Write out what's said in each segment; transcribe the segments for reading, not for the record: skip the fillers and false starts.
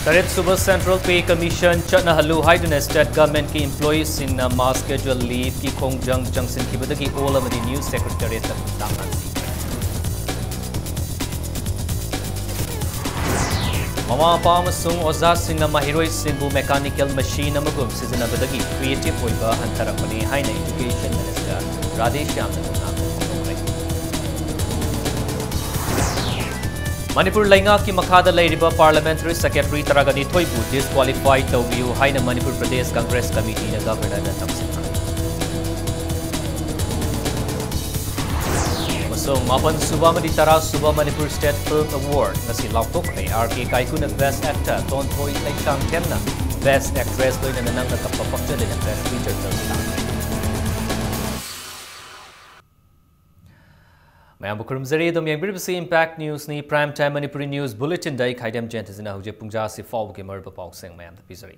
Taret Suba Central Pay Commission Chatna Halu Haiduna State Government ki employees in mass schedule leave ki Khongjang Junction ki badagi all of the News Secretariat of Tangansi. Mama Pama Sung Oza Singh Mahiroi Singhu Mechanical Machine Amagum Season Badagi Creative Oiba Hantarakani Haina Education Minister Radheshyam Manipur Lainga ki Makhada Lairiba Parliamentary Secretary Taragani Thoibu disqualified Tawbiu Haina Manipur Pradesh Congress Committee na Governor na Tamsina. Masong Mapan Suba Maditara Suba Manipur State Film Award ngasi lautok kay RK Kaikun na Best Actor Ton Thoi Laitang Temna Best Actress doy na nanang nakapapakta din ang Best Feature Film. मैं आपको कुरुमज़री तो मैं बिल्कुल impact news नी prime time Manipuri news bulletin दाई खाइडम जेंटजना हुजे पुंजा से फाव के मर्ब पाउसिंग मैं आपको पिज़री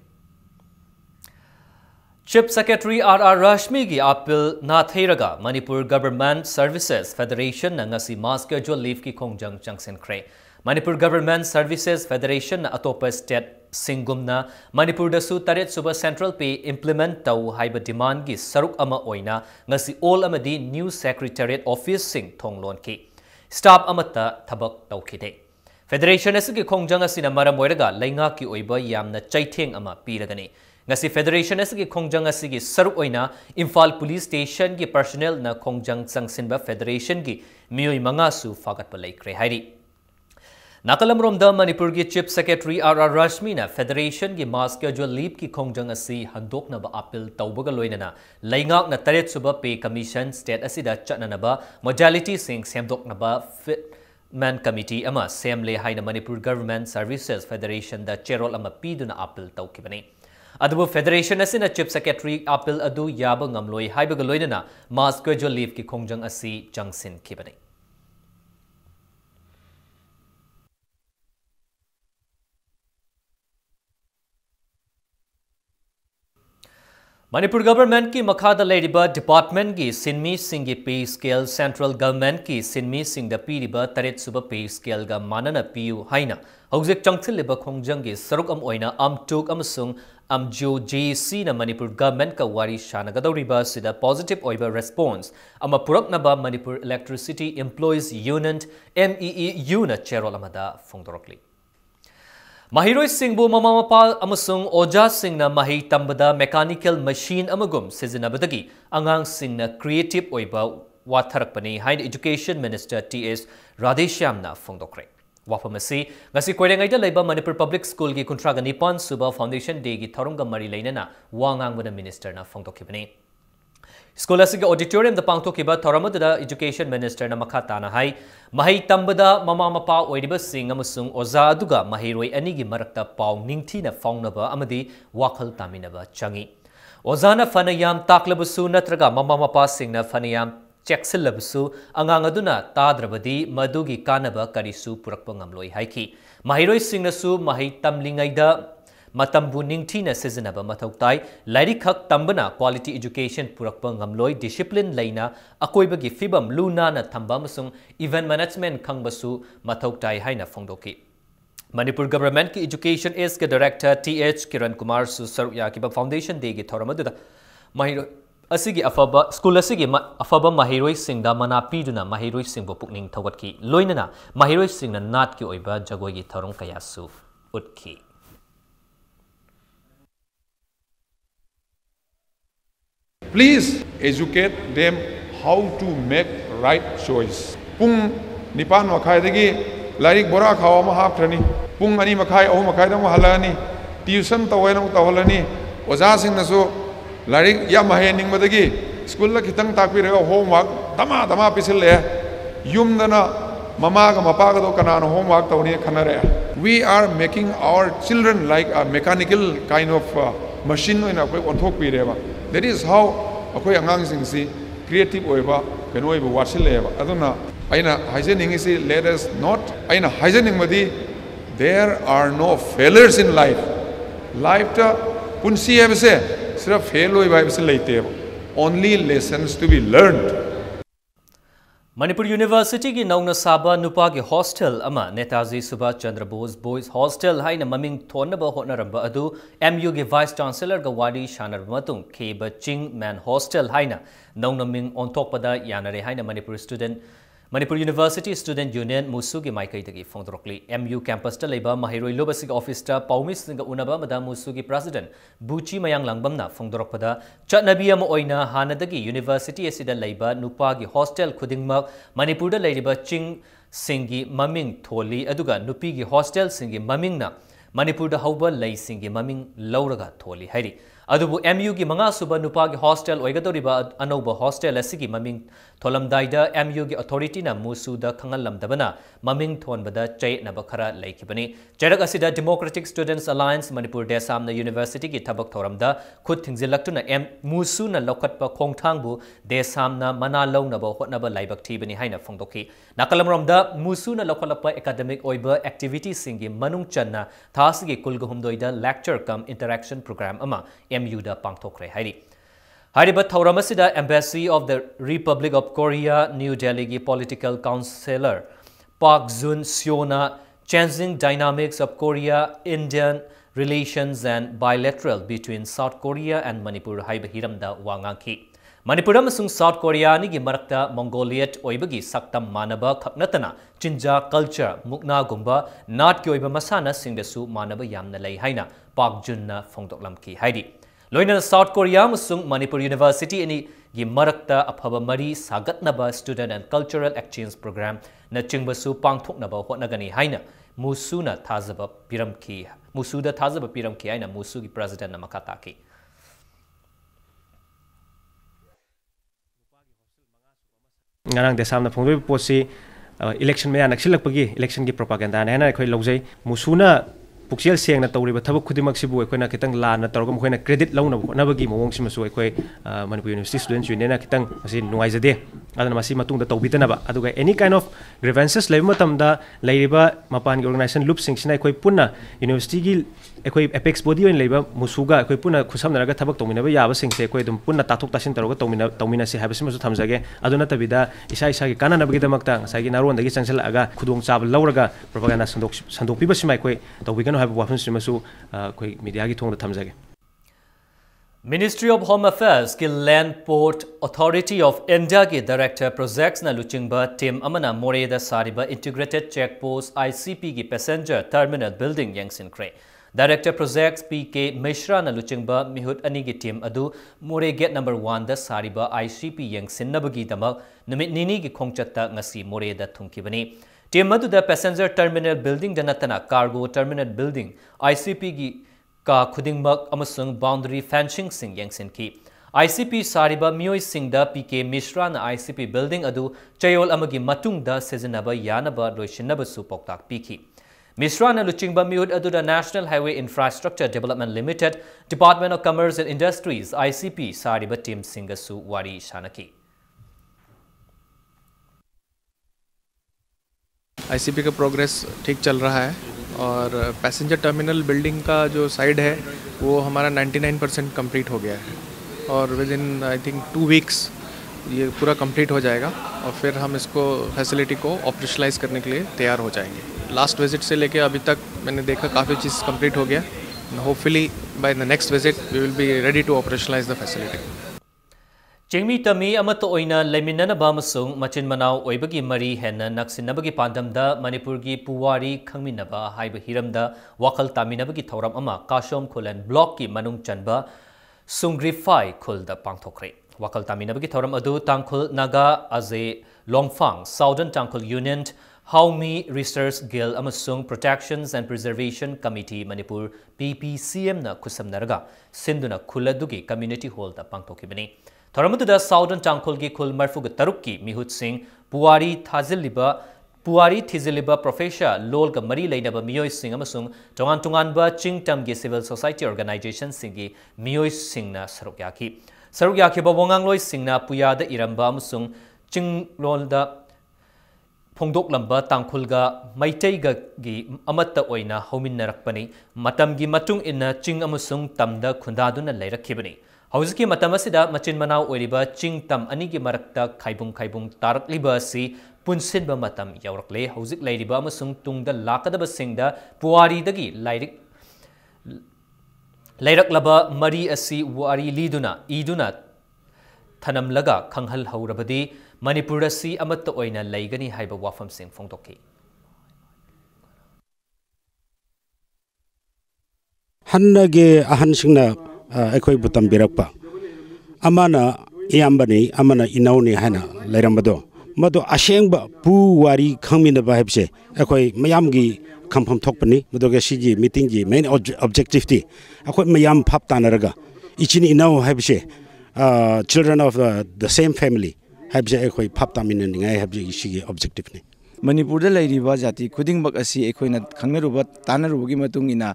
चीफ सेक्रेटरी आर रश्मि की अपील नाथेरगा मणिपुर गवर्नमेंट सर्विसेज फेडरेशन नंगसी मास कैजुअल लीव की खोंगजंग चंगसिन क्रे मणिपुर गवर्नमेंट सर्विसेज फेडरेशन अतोप स्टेट सिंगुमना मणिपुर दसु तरेट सुबह सेंट्रल पे इम्प्लीमेंट तौ हाइब डिमांड की सरुक अमा ओइना ngasi all amadi new secretariat office sing thonglon ki staff amata thabak tawkhide federation asigi khongjang asina maram oiraga lainga ki oiba yamna chaitheng ama piragani ngasi federation asigi khongjang asigi saruk oina imphal police station ki personnel na khongjang changsinba federation ki mioi manga su fagat pa laikre hairi Nakalam Romda Manipur ki Chief Secretary R Rashmi na Federation ki mass schedule leave ki khongjang asi handok na ba appeal tawbaga loinana laingak na taret suba pay commission state asida chatna na ba modality sing semdok na ba man committee ama semle haina Manipur Government Services Federation da chairol ama piduna appeal tawkibani Adabu Federation asina Chief Secretary appeal adu yaba ngamloi haibaga loinana mass schedule leave ki khongjang asi jangsin kibani Manipur government ki Makhada Lairiba department ki Sinmi Singh ki pay scale central government ki Sinmi Singh da piriba taret suba pay scale ga manana piu haina hojik changthiliba khongjang gi saruk am oina amtuk amasung amjo JC na Manipur government ka wari shanagadoriba sida positive oiba response ama purak na ba Manipur Electricity Employees Union MEEU na chairol amada phongdorokli Mahiroi Singhbu Mama Mapa amasung Oja Singh na mahi tambada mechanical machine amagum sizinabadagi angang Singh na creative oiba watharakpani hain Education Minister TS Radheshyam na phongdokre wapamasi ngasi koirengai da leiba Manipur Public School ki kuntraga nipan suba foundation day ki thorunga mari leinana wangang bana minister na phongdokibani School asigi auditorium da pangthokiba thoramadada Education Minister na makhatana hai mahi tambada mama mapa oiriba sing amasung oza aduga mahiroi anigi marakta paw ningthina faungnaba amadi wakhal taminaba changi ozana fanayam taklabusu natraga mama mapa singna fanayam chexillabusu angang aduna tadrabadi madugi kanaba karisu purakpa ngamloi haiki mahiroi singnasu mahi tamlingaida Matambu ningthina sizinaba mathautai lairikhak tambana quality education purakpa ngamloi discipline leina akoibagi fibam luna na thamba masung event management khangbasu mathautai haina phongdoki Manipur government ki education is ke director TH Kiran Kumar su sarya ki foundation day gi thoramadda mahiro asigi afaba school asigi afaba mahiroi singda mana piduna mahiroi singbo pukning thawatki loinana mahiroi singna nat ki oiba jagoi gi thorong kayasu utki Please educate them how to make right choice. Pung nipan makai dagi larik bora khawa ma hapthrani. Pung ani makai ahu makai da ma halani. Tuition tawena tawhalani. Oja sing na so larik ya mahe ning madagi school la kitang takpi rega homework dama pisil le. Yum dana mama ga mapa ga do kanano homework tawni khanare. We are making our children like a mechanical kind of machine in a way on thok pi reba. That is how akhoi angang sing si creative oiba kenoi bu wasileba aduna aina hygienic is let us not aina hygienic madi there are no failures in life ta punsi hebse sirf fail oiba hebse leite only lessons to be learned Manipur University ki nauna saba nupa ki hostel ama Netaji Subhash Chandra Bose Boys Hostel haina maming thonaba hotnaramba adu MU ki Vice Chancellor ga wadi shanar matung Kheba Ching Man Hostel haina nauna ming ontokpada yanare haina Manipur University Student Union Musu ki maikai dagi fongdrokli MU campus ta leiba mahiroi lobasi office ta paumis singa unaba madam Musu ki President Buchi Mayang Langbamna fongdrokpada chatnabi ama oina hanadagi University asida leiba nupa ki hostel khudingmak Manipur da leiba Ching singi maming tholi aduga nupi ki hostel singi maming na Manipur da hauba lei singi maming lauraga tholi hairi adubu MU ki manga suba nupa ki hostel oigadoriba anoba hostel asigi maming tholamdaida MU ki authority na musu da khangalamdabana maming thonbada chaynaba khara laikibani charak asida Democratic Students Alliance Manipur Desam na University ki thabak thoramda khud thingzilaktuna musu na lokhatpa khongthangbu Desam na mana lawnaba hotnaba laibak thibani haina phongdokhi nakalamromda musu na lokhalapa academic oiba activity singi manung channa thasigi kulgahumdoida lecture cum interaction program ama MU da pangthokre hairi Hariba Thauramasida Embassy of the Republic of Korea New Delhi ki political counselor Park Jun Seona changing dynamics of Korea-Indian relations and bilateral between South Korea and Manipur haiba hiramda wangangki Manipur amasung South Korea ni gi marakta Mongoliet oibagi saktam manaba khaknatana chinja culture mukna gumba nat ki oiba masana singdasu manaba yamna lei haina Park Jun na phongdoklamki haidi Loina South Korea musung Manipur University ani gi marakta aphaba mari sagatnaba student and cultural exchange program na chingbasu pangthoknaba hotnagani haina musuna thazaba piramki haina musu gi president na makataki ngarang de samna phongbe posi election me naksilakpagi election gi propaganda na na khoi lojai musuna Puxial Siang na Tori, but Tabu Kudimaxibu, Equina Kitang Lan, Torgum, when a credit loan of Navagi, Mongsimasu, Manipur University Students Union, Kitang, as in Noise a day, Adamassimatung, the Tobitanaba, Aduga, any kind of grievances, Levimatamda, Laiba, Mapan organization, Loop Sinksina, Puna, University, Apex Body and Labor, Musuga, Puna, Kusamnaga Tabak Tomina, Yava Sings, Puna Tatuk Tashin Taroga, Tomina, Habasimus Tamzage, Adonata Vida, Isai Kana Nabigdamakta, Saginaru and the Gisansel Aga, Kudung Sab, Lauraga, propaganda Sando Pibasimakwe, that we can have weapons to Masu, Mediagi Tong the Tamzage. Ministry of Home Affairs ki Land Port Authority of India ki Director Projects na Luchingba Tim Amana Moreda Sariba Integrated Checkpost ICP ki Passenger Terminal Building Yangsin Kre. Director Projects PK Mishra na Luchingba Mihut Ani ki team adu More Gate number 1 da Sariba ICP Yangsin Nabagi Damak Numit Nini ki Khongchatta ngasi Moreda Thungkibani. Team adu da Passenger Terminal Building danatana Cargo Terminal Building ICP ki ka khudingmak amasung boundary fencing sing yangsin ki ICP sariba mioi sing da PK Mishra na ICP building adu chayol amagi matung da sejanaba yanaba loishinaba su poktak piki Mishra na luchingba miud adu da National Highway Infrastructure Development Limited Department of Commerce and Industries ICP sariba team singasu wari shanaki ICP का progress ठीक चल रहा है और passenger terminal building का जो side है वो हमारा 99% कंप्लीट हो गया है और with in I think 2 weeks ये पूरा कंप्लीट हो जाएगा और फिर हम इसको फैसिलिटी को ऑपरेशनलाइज करने के लिए तैयार हो जाएंगे लास्ट विजिट से लेके अभी तक मैंने देखा काफ़ी चीज़ कंप्लीट हो गया hopefully by the next visit we will be ready to operationalise the facility Chingmi tami amato oina leminana bamasung machin manau oibagi mari henna naksinabagi pandamda Manipur gi puwari khangminaba haiba hiramda wakal taminabagi thoram ama Kashom Khulan block ki manung chanba sungrifai khulda pangthokre wakal taminabagi thoram adu Tangkhul Naga Aze Longfang Southern Tangkhul Union Haumi Research Guild amasung Protections and Preservation Committee Manipur PPCM na kusamnaraga sinduna khuladugi community hall da pangthokibani Thoramatuda Southern Tangkhul gi khul marfuga tarukki Mihut Singh Puwari Thiziliba Professor Lol ka mari leinaba Miyoi Singh amasung Tungan Chingtam gi Civil Society Organization Singi Miyoi Singh na Sarukyaki Bawongangloi Singh na Puyada Iramba amasung Chinglolda Phongdoklamba Tangkhulga Maitaiga gi amatta oina hominnarakpani matamgi matung inna Ching amasung tamda khundaduna leirakibani Hauski matamasida machin manau oiriba ching tam ani ki marakta khaibung tarakliba si punsinba matam yaurakle hauzik lairiba amasung tungda lakadaba singda puari dagi lairak mari asi wari liduna iduna thanamlaga khanghal haurabadi Manipur asi amatta oina laigani haiba wafam sing phongtokhi Hannage ahan singna ekoi butam birakpa amana iyambani amana inauni hana lairambado mado ashengba pu wari khangmina ba hebse ekoi mayamgi khampham thokpani madoge sigi meeting gi main objective ti ekoi mayam phap tanaraga ichini inau hebse children of the same family hebse ekoi phap tamina ngai hebse sigi objective ni Manipur lairiba jati khudingbak asi ekhoina khangnaruba tanarugi matungina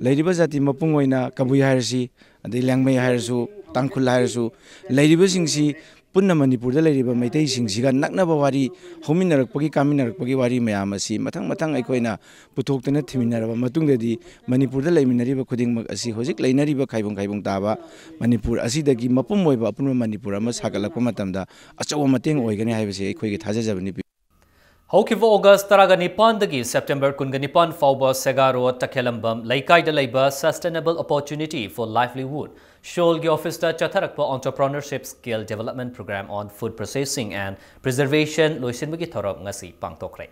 lairiba jati mapung oina kabui hairasi adai langmai hairsu tangkhul hairsu lairiba singsi punna Manipur lairiba maitai singsiga naknaba wari hominarakpagi kaminarakpagi wari mayam asi mathang ekhoina puthokna thiminaraba matungdadi Manipur laiminariba khudingbak asi hojik lainariba khaibung taba Manipur asidagi mapum oiba apun Manipur ama sagalakpa matamda achawa mateng oigani haibase ekhoigi thajajabani Haukiva August taraga nipandagi September kunga nipan fauba segaro takhelambam laikai da laiba Sustainable Opportunity for Livelihood Sholgi Office da chatharakpa Entrepreneurship Skill Development Program on Food Processing and Preservation loisinbagi thorok ngasi pangtokre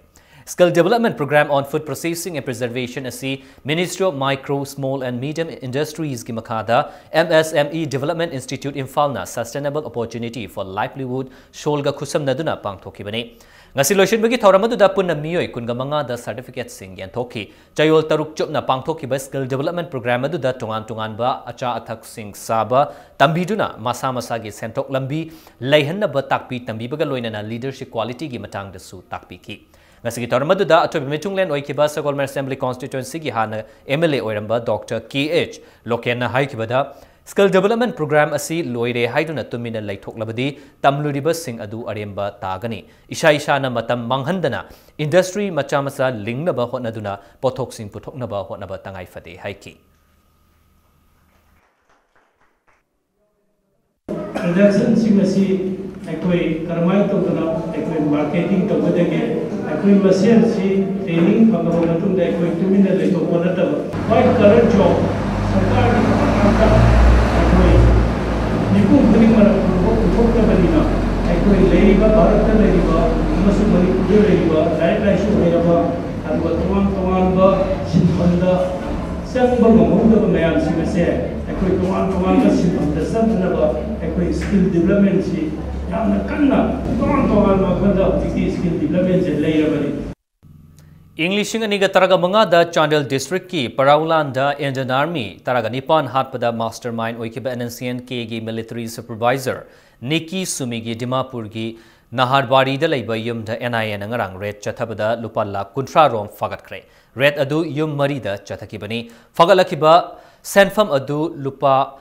Skill Development Program on Food Processing and Preservation asi Ministry of Micro, Small and Medium Industries ki makhada MSME Development Institute Imphal na Sustainable Opportunity for Livelihood Sholga khusam naduna pangthokibani ngasi loisin bagi thoramadu da punna miyoi kunga manga da certificate sing yan thoki chayol taruk chupna pangthoki ba skill development program adu da tungan ba acha athak sing saba tambiduna masa gi sentok lambi leihanna ba takpi tambi baga loina na leadership quality gi matang da su takpi ki ngasi gi thoramadu da atobi mitunglen oikiba Sagolmer Assembly constituency gi hana MLA oiramba Dr. KH Lokena haikibada Skill Development Program asi loire haiduna tumina laithoklabadi tamluriba sing adu aremba tagani isha na matam manghandana industry machamasa lingnaba hotnaduna pothok sing puthoknaba hotnaba tangai fade haiki production sing asi ekoi karmai tokna ekoi marketing tokdege ekoi machine si training phagaba matungda ekoi tumina laithoknata why current job sarkar ki Manipur beri mana untuk berina. Aku ini Bharat ini masuk Manipur ini lain isu ini ada tuan ba sinfanda sang bergumul mayam si mese. Aku tuan ba sinfanda sang ba aku skill development si yang nak tuan ba kanda skill development je lain beri. Englishing aniga taraga manga da Chandel district ki Paraulan da Indian Army taraga nipan hatpada mastermind oikiba NNCN gi military supervisor Nikki Sumigi Dimapur gi Naharbari da laiba yum da NIN ngarang red chathabada lupa la kuntra rom fagat kre red adu yum mari da chathakibani fagalakiba senfam adu lupa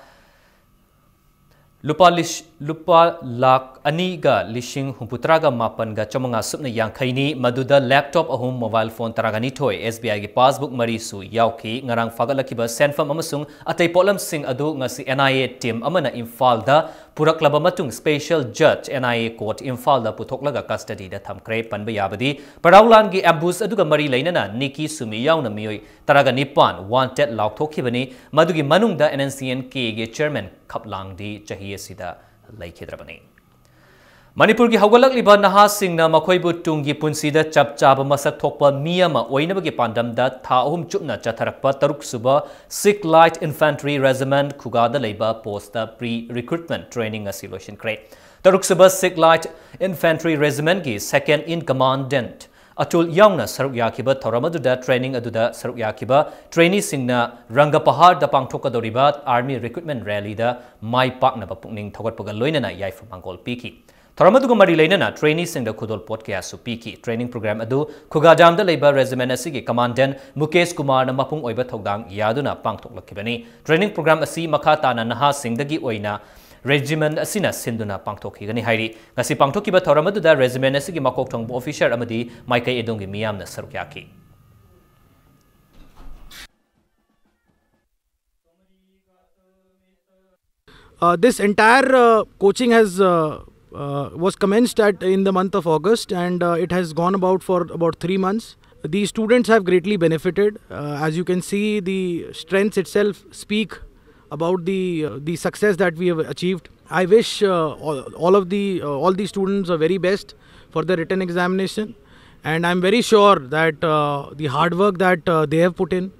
lak aniga lishing humputraga mapan ga chamanga supna yankhaini maduda laptop ahum mobile phone taragani thoi SBI gi passbook marisu yauki ngarang fagalakiba senfam amasung atei polam sing adu ngasi NIA team amana Imphal da puraklaba matung special judge NIA court Imphal da puthoklaga custody da thamkre panba yabadi Paraulan gi ambush aduga mari lainana Nikki Sumi yauna miyoi taraga nipan wanted laukthokibani madugi manungda NNCN gi chairman Khaplang di chahiye sida laikhidrabani Manipur gi hawgalak liba naha singna makhoibu tungi punsida chapchaba masak thokpa miyama oinabagi pandamda tha ahum chupna chatharakpa taruk suba Sikh Light Infantry Regiment khugada leiba posta pre recruitment training assilation kre taruk suba Sikh Light Infantry Regiment gi second in commandant Atul yaungna saruk yakiba thoramadu training aduda saruk yakiba trainee singna Rangapahar da pangthokadoriba army recruitment rally da mai pakna ba pungning thogatpaga loinana yaifa mangol piki thoramadu mari leinana trainee singda khudol pot kya su piki training program adu khugadam da leiba regiment asigi commandant Mukesh Kumar na mapung oiba thodang yaduna pangthoklakibani training program asi makha tana naha singdagi oina Regiment asina sinduna pangthokigani hairi ngasi pangthokiba thoramadu da regiment asigi makok thongbo officer amadi maikai edongi miyamna saruk yaki This entire coaching has was commenced in the month of August, and it has gone about for about 3 months. The students have greatly benefited. As you can see, the strengths itself speak about the success that we have achieved. I wish all the students are very best for the written examination, and I'm very sure that the hard work that they have put in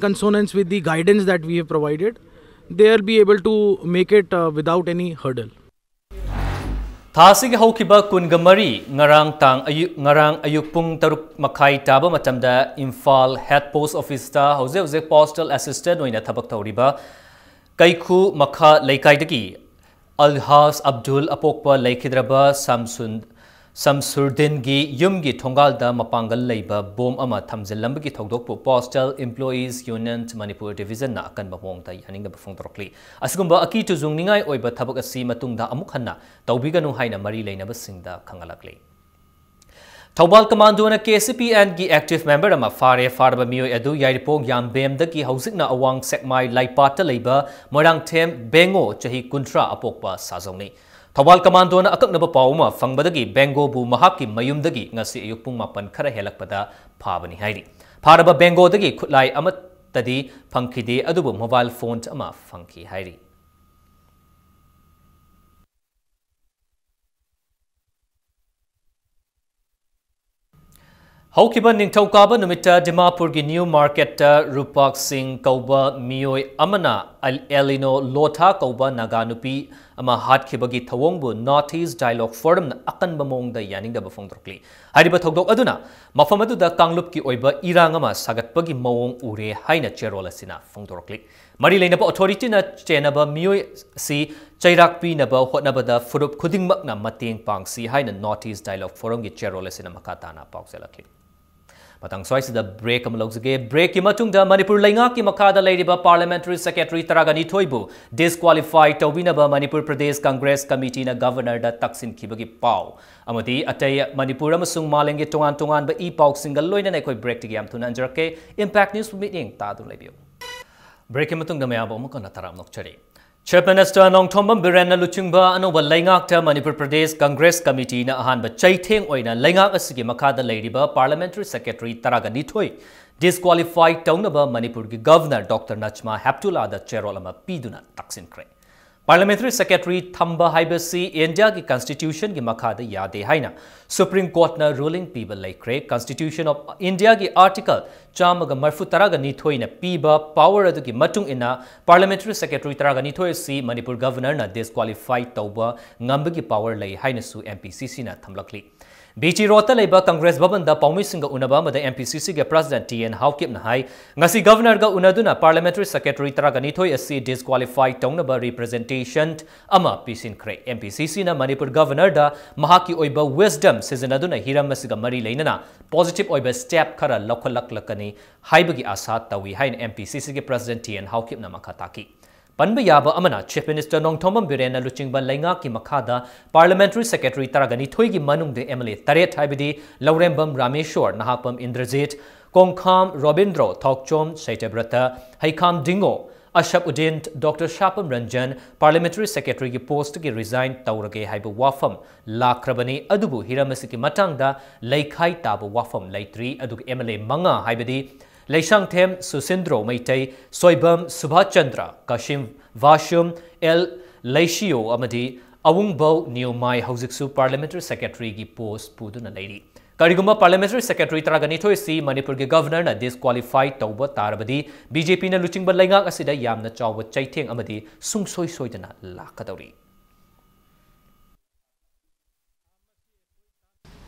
consonance with the guidance that we have provided, they'll be able to make it without any hurdle. Thasig haukiba kungamari ngarang ayuk pung taruk makai taba matamda Imphal Head Post Office ta hauze postal assistant oina thabak tawriba kaikhu makha leikaidagi Alhas Abdul apokpa leikidraba Samsurdin gi yumgi thongal da mapangal leiba bom ama thamjilambagi thogdokpu Postal Employees Union Manipur Division na akan bamong ta yaning da bafong torokli asgumba aki tu zungningai oiba thabak asi matungda amuk hanna tawbiganu haina mari leinaba singda khangalakli Thobal Commando na KCPN gi active member ama farba mioi adu yairipog yam bem da ki hausikna awang sekmai laipata leiba morang them bengo chahi kuntra apokpa sajongni Thobal Commando na akaknaba pauma fangbadagi bengo bu mahaki mayumdagi ngasi ayuk pung mapan khara helakpada phabani hairi faraba bengo dagi khutlai amatadi phangkhide adubu mobile phone ama phangki hairi Haukiba Ningthokaba numita Dimapur gi New Market Rupak Singh Kauba Mioi Amana Elino Lotha Kauba Naganupi ama hatkibagi thawongbu Northeast Dialogue Forum na akan bamong da yaning da bafong drokli hariba thogdok aduna mafam aduda Kanglup ki oiba irang ama sagatpagi mawong ure haina cherola sina phongdorokli mari leinaba authority na chenaba mioi si chairakpi naba hotnabada furup khudingmak na mateng pangsi haina Northeast Dialogue Forum gi cherola sina makatana paukselakli Matang sois the break amalogsage break imatung Manipur Lainga ki makada Ladiba Parliamentary Secretary Taragani Toibu disqualified Tawinaba Manipur Pradesh Congress Committee na Governor da Taksin Kibagi Pau Amati Atay Manipur Amasung Malengi Tongan ba Ipau single loina na koi break tigam tunan jarake Impact News meeting tadu lebio break imatung mayabo mo kana taram nokchari Chief Minister Nongthombam Biren na luchingba anoba laingakta Manipur Pradesh Congress Committee na ahanba chaitheng oina laingak asigi makada leiriba Parliamentary Secretary Taragani Thoi disqualified taunaba Manipur gi Governor Dr. Nachma Haptula da cherolama piduna taksin kre Parliamentary Secretary Thamba Haibasi India ki Constitution ki makada yade haina Supreme Court na ruling piba laikre Constitution of India ki Article Chamaga Marfu Taragani Thoi na piba power adu ki matung ina Parliamentary Secretary Taragani Thoi si Manipur Governor na disqualified tauba ngambagi power lai haina su MPCC na thamlakli BG Rota Labor Congress Babanda Paumisinga Unaba the MPCC ge President TN Haukip na hai ngasi Governor ga unaduna Parliamentary Secretary Taragani Thoi asi disqualified taunaba representation ama pisin kre MPCC na Manipur Governor da mahaki oiba wisdom seasonaduna hiram masiga mari leinana positive oiba step khara lakolak-lakani haibagi asa tawi hain MPCC ge President TN Haukip na makataki Panba yaba amana Chief Minister Nongthombam Biren na luchingba lainga ki makada Parliamentary Secretary Taragani Thoi gi manung de MLA Taret haibidi Laurembam Rameshwar Nahapam Indrajit Kongkham Robindro Thokchom Saitabrata Haikam Dingo Ashapuddin Dr. Shapam Ranjan Parliamentary Secretary ki post ki resign taurage haibu wafam lakrabani adubu hiramasi ki matangda laikhai tabu wafam laitri adug MLA manga haibidi Leishang Them Susindro Maitai Soibam Subhachandra Kashim Vashum El Leishio Amadi Awungbo Neomai Hauziksu Parliamentary Secretary gi post Puduna Lady Kariguma Parliamentary Secretary Taragani Thoi si Manipur ge Governor na disqualified tauba tarabadi BJP na luchingba laingak asida yamna chawba chaitheng amadi sungsoi soidana lakadauri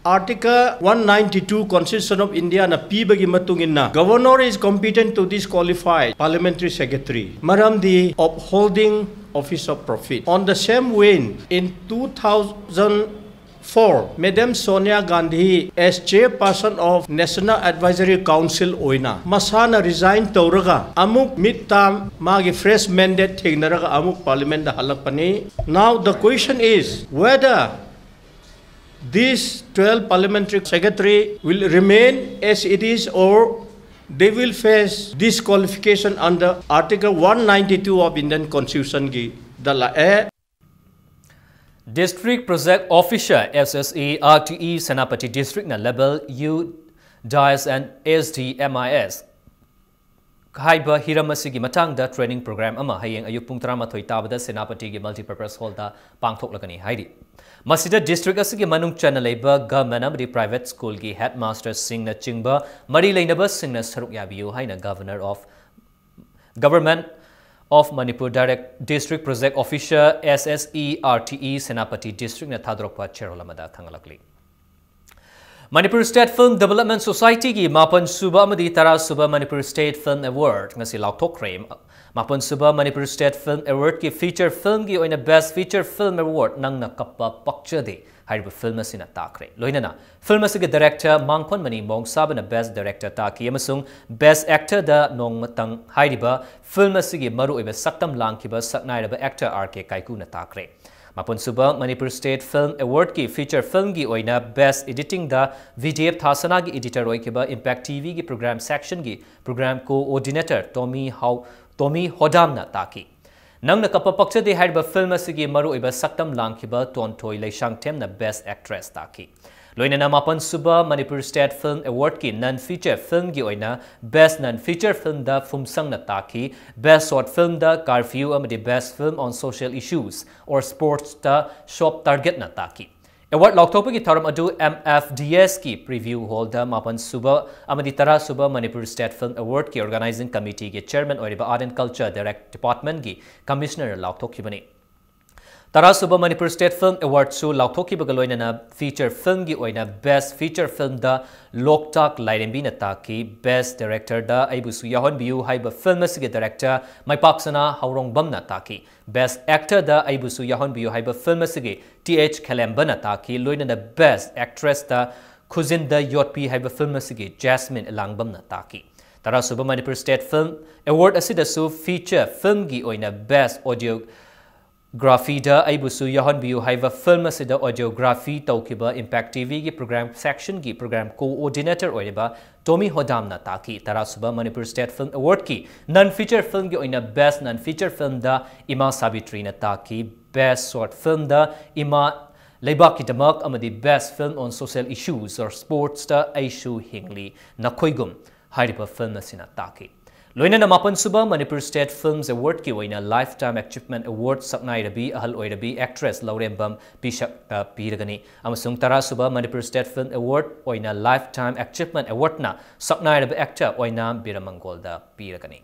Article 192 Constitution of India na pibagi matungin Governor is competent to disqualify Parliamentary Secretary. Maram the upholding office of profit. On the same vein, in 2004, Madam Sonia Gandhi as chairperson of National Advisory Council Oina Masana resigned Tauraga Amuk midterm magi fresh mandate Tignaraga Amuk Parliament da halapani. Now the question is whether these 12 parliamentary secretary will remain as it is or they will face disqualification under Article 192 of Indian Constitution. da lae. District Project Officer SSE RTE Senapati District na level U DIS and SDMIS Haiba Hiramasi Matangda training program ama hayeng ayuk pung 13 tabada Senapati gi multipurpose hall da pangthoklakani haidi Masida district asigi manung chana leiba government amadi private school gi headmaster sing na chingba mari leinaba sing na saruk yabiu haina government of Manipur Direct District Project Officer SSE RTE Senapati District na thadrokpa cherolamada thangalakli Manipur State Film Development Society ki Mapan Suba amadi Tara Suba Manipur State Film Award ngasi laukthokre Mapan Suba Manipur State Film Award ki feature film ki oina best feature film award nang nakappa pakchade hariba film asina takre loinana film asige director Mangkhon Mani Mong Sabana best director taki amasung best actor da nong matang hariba film asige maru oiba saktam langkiba saknairaba actor RK Kaiku na takre Mapun Suba Manipur State Film Award ki feature film ki oina best editing da VDF Thasana ki editor oikiba Impact TV ki program section ki program coordinator Tommy Hodam na taki nang nakapapakcha de hariba film asigi maru oiba saktam langkiba Tontoi Leishang Tem na best actress taki loinana Mapan Suba Manipur State Film Award ki non feature film ki oina best non feature film da Fumsang na taki best short film da Curfew amadi best film on social issues or sports da Shop Target na taki award laukthokpa ki tharam adu MFDS ki preview hall da Mapan Suba amadi Tara Suba Manipur State Film Award ki organizing committee ki chairman oiriba Art and Culture Direct Department ki commissioner laukthokibani Tara Suba Manipur State Film Award su laukthokibga loinana feature film gi oina best feature film da Loktak Lairembi na taki best director da aibusu yahon biu haiba film asige director Maipaksana Haurongbam na taki best actor da aibusu yahon biu haiba film asige TH Khalemba na taki loinana best actress da Khuzinda Yotpi haiba film asige Jasmine Elangbam na taki Tara Suba Manipur State Film Award asida su feature film gi oina best audio Grafida aibusu yahon biu haiva film asida audiography taukiba Impact TV ki program section ki program coordinator oiba Tommy Hodam na taki Tara Suba Manipur State Film Award ki non feature film ki oina best non feature film da Ima Sabitri na taki best short film da Ima Leibaki Damak amadi best film on social issues or sports da Aishu Hingli na koigum hariba film asina taki Loinana Mapan Suba Manipur State Films Award ki oina Lifetime Achievement Award saknai rabi ahal oirabi actress Laurembam Pishak piragani amasung Tara Suba Manipur State Film Award oina Lifetime Achievement Award na saknai rabi actor oina Biramangol da piragani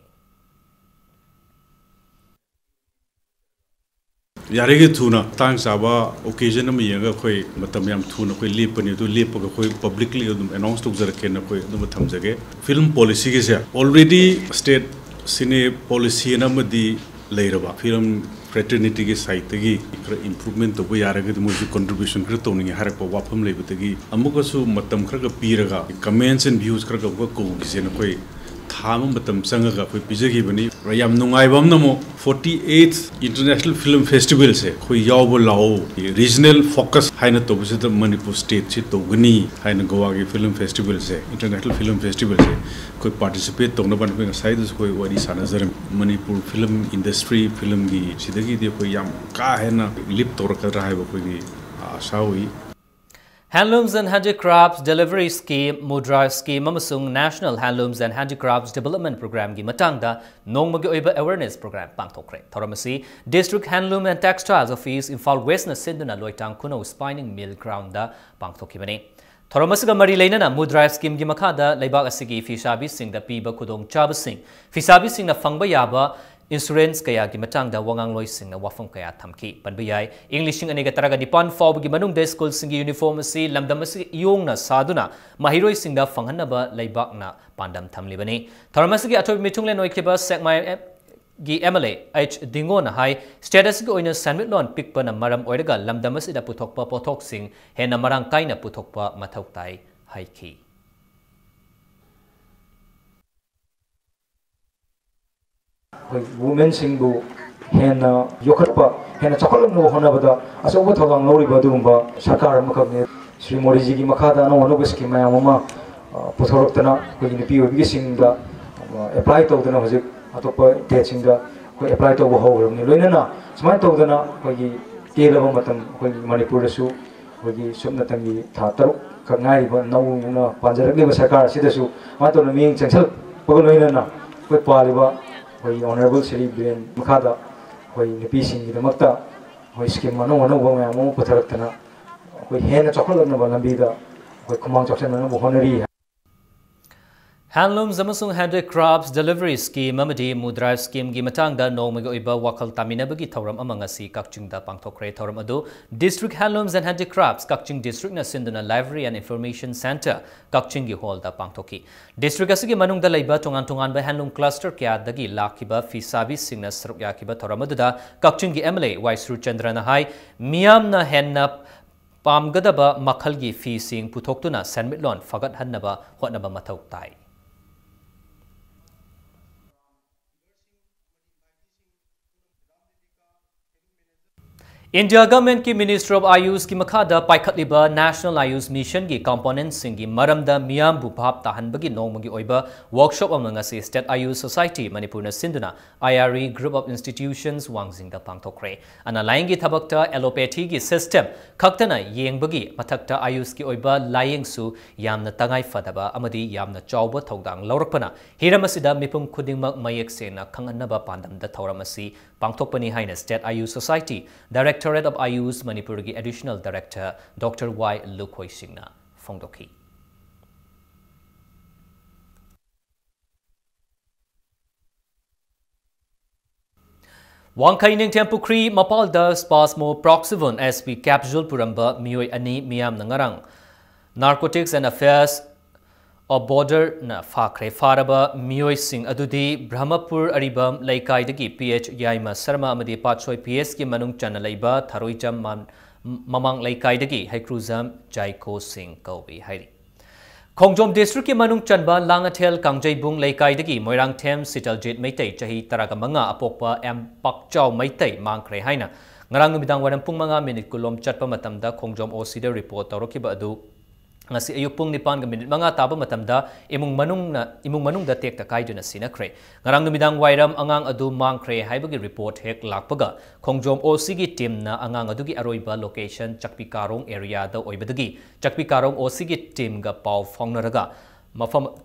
Yarege thuna tang saba occasion am yenga khoi matam yam thuna khoi lepani to lepaga khoi publicly announce to jar ken khoi dum thamjage film policy ge se already state cine policy na madi leiraba film fraternity ge site gi improvement to bo yaraga mo contribution kra to ni harak pa wafam leibutagi amuka su matam khra ga piraga comments and views khra ga ko gi se na khoi Tham Batam Sanga Pizagi Bani, Rayam Nungaibam Namo, 48th International Film Festival se, Huyabo Lao, regional focus Haina Tobusita Manipur State, Chitoguni, Haina Goagi Film Festival se, International Film Festival se, could participate Tonaban side is Wadi Sanazar, Manipur film industry, film gi, Sidagi de Huyam, Kahena, Lip Toraka Rahabi, Shawi. Handlooms and Handicrafts Delivery Scheme Mudra Scheme amasung National Handlooms and Handicrafts Development Program gi matangda nongmagi oiba awareness program pangthokre thoramasi District Handloom and Textiles Office Imphal West na sinduna loitang kuno spinning mill ground da pangthokibani thoramasiga mari leinana Mudra Scheme gi makhada leibak asigi fisabi sing da piba khudong chaba sing fisabi sing na fangba yaba Insurance kaya gi matang da wangang loi sing na wafam kaya thamki panbiyai English ing anega taraga dipan faub gi manung de school sing gi uniform si lamdam si yong na saduna mahiroi sing da fanghanna ba leibak na pandam thamlibani tharmasi gi athob mitung le noikheba sekmai gi MLA H dingo na hai status gi oina sanmit lon pikpa na maram oiraga lamdam si da puthokpa pothok sing he na marang kai na puthokpa mathok tai haiki women singbu hena yokhatpa hena chakolno honabada asoba thogang lori badumba sarkar amakabne Sri Modi ji gi makhada no ono scheme mayamama puthoroktana ko ni pi obi singda apply tawdana hojik atopa te singda ꯑꯩꯈꯣꯏ apply ꯇꯧꯕ ꯍꯧꯈ꯭ꯔꯕꯅꯤ ꯂꯣꯏꯅꯅ ꯁꯨꯃꯥꯏꯅ ꯇꯧꯗꯅ ꯑꯩꯈꯣꯏꯒꯤ ꯇꯦꯜꯂꯕ ꯃꯇꯝ ꯑꯩꯈꯣꯏꯒꯤ ꯃꯅꯤꯄꯨꯔꯗꯁꯨ ꯑꯩꯈꯣꯏꯒꯤ ꯁꯨꯞꯅꯇꯪꯒꯤ ꯊꯥ 6 ꯈꯛ ꯉꯥꯏꯔꯤꯕ ꯅꯧꯅ ꯄꯥꯟꯖꯔꯛꯂꯤꯕ ꯁꯔꯀꯥꯔ ꯑꯁꯤꯗꯁꯨ ꯁꯨꯃꯥꯏꯅ ꯇꯧꯗꯅ ꯃꯤꯠꯌꯦꯡ ꯆꯪꯁꯤꯜꯂꯛꯄꯒ ꯂꯣꯏꯅꯅ ꯑꯩꯈꯣꯏ ꯄꯥꯜꯂꯤꯕ ꯑꯩꯈꯣꯏꯒꯤ ꯑꯣꯅꯔꯦꯕꯜ ꯁ꯭ꯔꯤ ꯕꯤꯔꯦꯟ ꯃꯈꯥꯗ ꯑꯩꯈꯣꯏ ꯅꯨꯄꯤꯁꯤꯡꯒꯤꯗꯃꯛꯇ ꯑꯩꯈꯣꯏ ꯁ꯭ꯀꯤꯝ ꯑꯅꯧ ꯑꯅꯧꯕ ꯃꯌꯥꯝ ꯑꯃ ꯄꯨꯊꯔꯛꯇꯅ ꯑꯩꯈꯣꯏ ꯍꯦꯟꯅ ꯆꯥꯎꯈꯠꯂꯛꯅꯕ ꯂꯝꯕꯤꯗ ꯑꯩꯈꯣꯏ ꯈꯨꯃꯥꯡ ꯆꯥꯎꯁꯤꯟꯅꯅꯕ ꯍꯣꯠꯅꯔꯤ Handlooms amasung handicrafts delivery scheme amadi mudra scheme gi matangda nongmagi oiba wakal taminabagi thoram amangasi kakchingda pangthokre thoram adu district handlooms and handicrafts kakching district na sinduna library and information center kakching gi hall da pangthoki district asigi manungda leiba tongan ba handloom cluster kya dagi lakiba fi service singna saruk yakiba thoram adu da kakching gi MLA Waisru Chandra na hai miyam na henna pamgadaba makhalgi fi sing puthoktuna sanmitlon fagat hannaba hotnaba mathau tai India government ki Minister of Ayush ki makhada paikhatliba National Ayush Mission ki components singi maramda miyam bu bhap tahanbagi nongmagi oiba workshop amangasi State Ayush Society Manipur na sinduna IRE group of institutions wangsingda pangthokre ana laingi thabakta allopathy ki system khaktana yengbagi mathakta ayush ki oiba layengsu yamna tangai fadaba amadi yamna chawba thodang laurakpana hiramasida mipum khudingmak mayek sena khangannaba pandamda thoramasi pangthokpani haina State Ayush Society Directorate of Ayush Manipur ki Additional Director Dr. Y. Lukhoi Singna Fongdoki. Wangkai ning Tempukri Mapal da Spasmo Proxivon SP Capsule Puramba Mioi Ani Miam Nangarang Narcotics and Affairs of Border na Fakre Faraba Mioi Singh Adudi Brahmapur Aribam Laikai dagi PH Yaima Sarma Amadi Patchoi PS ki Manung Chana Laiba Tharoijam Mamang Laikai dagi Haikruzam Jaiko Singh Kaubi Hairi Khongjom District ki Manung Chanba Langathel Kangjai Bung Laikai dagi Moirang Them Sitaljit Maitai Chahi Taragamanga Apokpa M Pakchau Maitai Mangkre Haina Ngarang numidang waram pung mga minute kulom chatpa matamda Khongjom OCD report taurokiba adu ngasi ayupung nipan ga minute mga taba matamda imung manung da tek takai duna sinakre ngarang numidang wairam angang adu mangkre haibagi report hek lakpaga Khongjom OC gi team na angang adu gi aroiba location Chakpi Karong area da oibadagi Chakpi Karong OC gi team ga pau fongnaraga mafam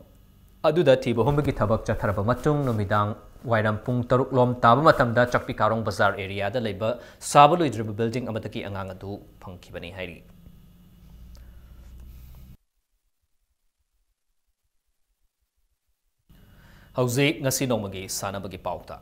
adu da thiba hombagi thabak chatharaba matung numidang wairam pung taruk lom taba matamda Chakpi Karong Bazaar area da leiba sabului dribble building amataki angang adu phangkibani hairi Hauzik ngasi nongmagi sanabagi pauta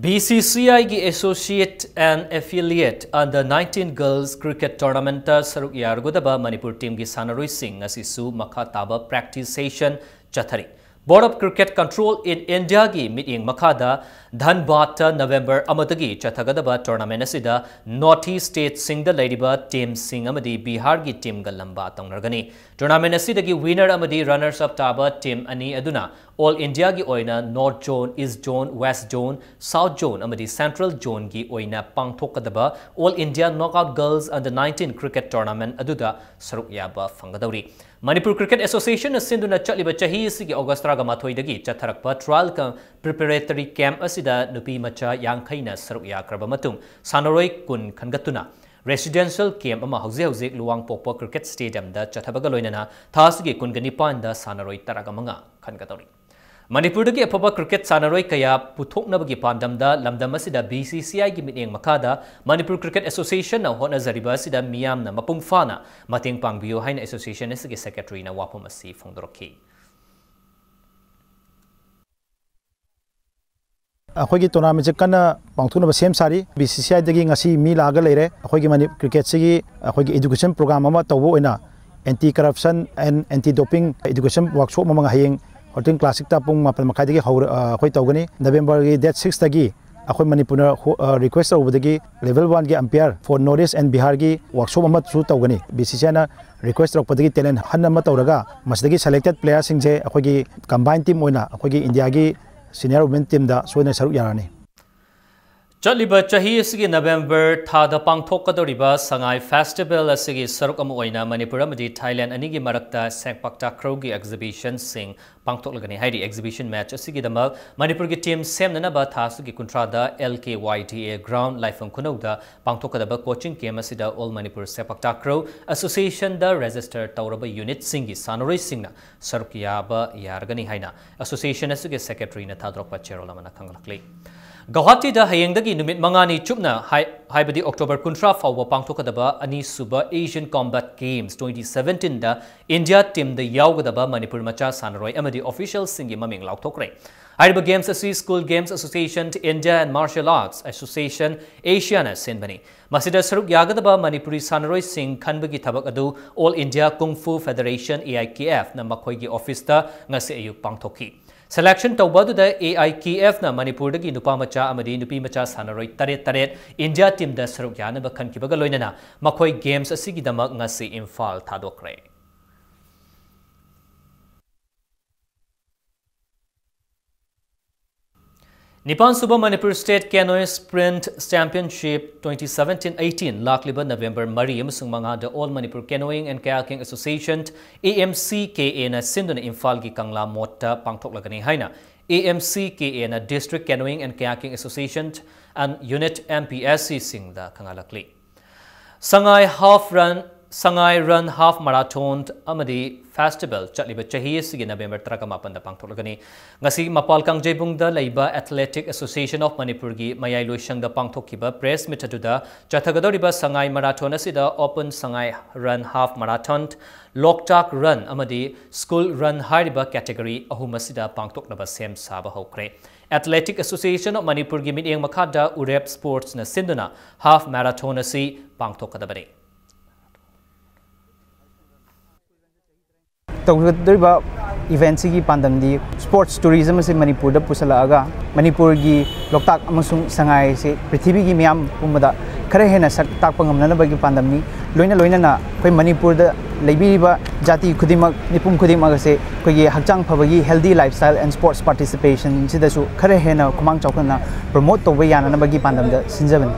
BCCI gi associate and affiliate under 19 girls cricket tournament saruk yargodaba Manipur team gi sanaroi sing ngasi su makha taba practice session chathari Board of Cricket Control in India gi meeting makhada Dhanbad November amadagi chathagadaba tournament asida Northeast State Singh da ladiba team Singh amadi Bihar gi team ga lamba tongnargani tournament asidagi winner amadi runners up taba team ani aduna All India gi oina North Zone, East Zone, West Zone, South Zone amadi Central Zone gi oina pangthokadaba All India Knockout Girls Under 19 Cricket Tournament aduda saruk yaba fangadawri Manipur Cricket Association asinduna chatliba chahi sigi August raga mathoi dagi chatharakpa trial ka preparatory camp asida nupi macha yangkhaina saruk yakraba matung sanaroi kun khangatuna residential camp ama hauze luwang pokpa cricket stadium da chathabaga loinana thasigi kungani panda sanaroi taraga manga khangatawri Manipur dagi apaba cricket sanaroi kaya puthoknabagi pandamda lamdam asida BCCI gi miteng makada Manipur Cricket Association na hona zariba asida miyam na mapungfana mating pangbiyo haina association asigi secretary na wapom asi phongdorki अखोगी tournament कन्ना पांगथुनब सेम सारी BCCI दगी ngasi mi laga leire अखोगी मनी cricket सगी अखोगी एजुकेशन प्रोग्राम अमा तवो ओइना anti corruption and anti doping education workshop ममंग हयेंग होटिंग क्लासिक ता पुंग मापल मखाई दगी हौर अखोई तवगनी नवंबर की डेट 6 तगी अखोई मणिपुर रिक्वेस्ट तवबदगी लेवल 1 की umpire for North East and Bihar की वर्कशॉप अमा सु तवगनी BCCI ना रिक्वेस्ट रखपदगी टैलेंट हन अमा तवरगा मसदगी सेलेक्टेड प्लेयर सिंजे अखोगी कंबाइन टीम ओइना अखोगी इंडिया की Senior women team da soina saruk yarani Chaliba chahi asigi November thada pangthokadoriba Sangai Festival asigi saruk ama oina Manipur amadi Thailand anigi marakta Sengpak Takraw gi exhibition sing pangthoklagani haidi exhibition match asigi damak Manipur gi team semnana ba thasugi kuntrada LKYTA ground lifeng kunauda pangthokadaba coaching game asida All Manipur Sepak Takraw Association da register tawraba unit singi sanori singna saruk yaba yargani haina association asigi secretary na thadrokpa cherola mana khanglakli Guwahati da hayengdagi numit mangani chupna haibadi October kuntra fawwa pangthokadaba ani suba Asian Combat Games 2017 da India team da yawgadaba Manipur macha sanaroi amadi official singi maming lauktokre. Haiba games asi School Games Association India and Martial Arts Association Asiana sinbani. Masida saruk yagadaba Manipuri sanaroi sing khanbagi thabak adu All India Kung Fu Federation AIKF na makoigi office da ngasi ayuk pangthoki. Selection tawbadu da AIKF na Manipur dagi nupa macha amadi nupi macha sanaroi taret India team da saruk yana ba khankibaga loinana makoi games asigi damak ngasi Imphal thadokre. Nippon Suba Manipur State Canoe Sprint Championship 2017-18 lakliba November Mari amasung mga the All Manipur Canoeing and Kayaking Association AMCKA na sinduna Imphal gi Kangla Mota pangthoklagani haina AMCKA na District Canoeing and Kayaking Association and Unit MPSC singda kangalakli Sangai Run Half Marathon amadi Festival chatliba chahi asigi November 18 da pangthoklagani ngasi mapal kangjebung da leiba Athletic Association of Manipur gi mayai loisang da pangthokkiba press meet aduda chathagadoriba Sangai Marathon asida Open Sangai Run Half Marathon Loktak Run amadi School Run hariba category ahum asida pangthoknaba sem saba hokre Athletic Association of Manipur gi miteng makhada Urep Sports na sinduna half marathon asi pangthokadabani Tawdoriba event sigi pandamdi sports tourism se Manipur da pusalaga Manipur gi Loktak amasung Sangai se Prithvi gi miyam pumada khare hena sak takpa ngamna bagi pandamni loina na koi Manipur da leibiba jati khudimak nipum khudimak se koi hakchang phabagi healthy lifestyle and sports participation sidasu khare hena kumang chawkna promote tawba yana bagi pandam da sinjaban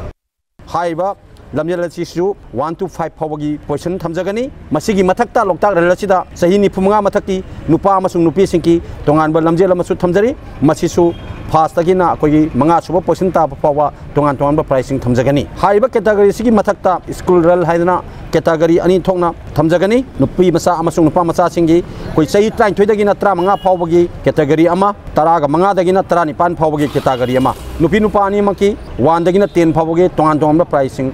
haiba lamjal asisu 1 to 5 phawagi position thamjagani masigi mathakta Loktak relachida sahi ni phumanga mathakti nupa amasung nupi singki tonganba lamjel amasu thamjari masisu fast agina koi manga suba position ta phawa tongan ba pricing thamjagani haiba category sigi mathakta school rel haidana category ani thokna thamjagani nupi masa amasung nupa masa singi koi sahi 32 dagina 35 phawagi category ama 15 dagina 19 phawagi category ama nupi nupa ani maki 1 dagina 10 phawagi tongan ba pricing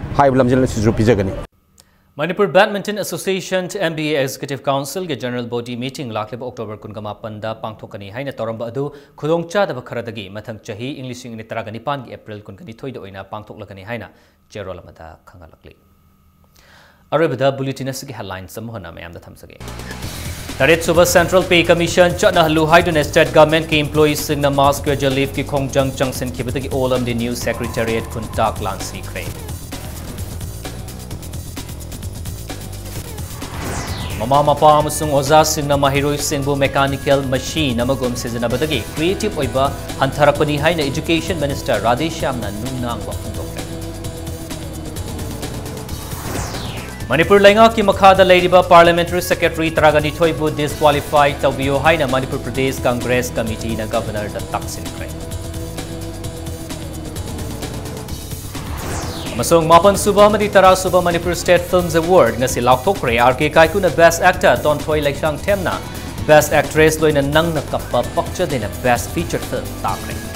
Manipur Badminton Association MBA Executive Council ge General Body Meeting lakliba October 18 da pangthokani haina toramba adu khudongcha da kharadagi mathang chahi English ni taraganipan gi April 22 da oina pangthoklagani haina Jerol amada khangalakli Arabada bulletin asigi headlines samhona mayam da thamsage Taret Suba Central Pay Commission chana halu haidun state government ke employees singna mass graduate leave ki khongjang changsen khibadagi all of the new secretariat kuntak lansi kre Mama mapa amasung oza singna mahiroi singbu mechanical machine amagum sijanabadagi creative oiba hantarakpani haina Education Minister Radheshyamna nunang wafundokre Manipur Lenga ki makhada leiriba Parliamentary Secretary Taragani Thoibu disqualified tawbiyo haina Manipur Pradesh Congress Committee na Governor da taksin kre Amasung mapan suba madi tara suba Manipur State Films Award ngasi lauktokre RK Kaiku na Best Actor Ton Thoi Laichang Temna Best Actress loina nang na kappa pakcha dina Best Feature Film takre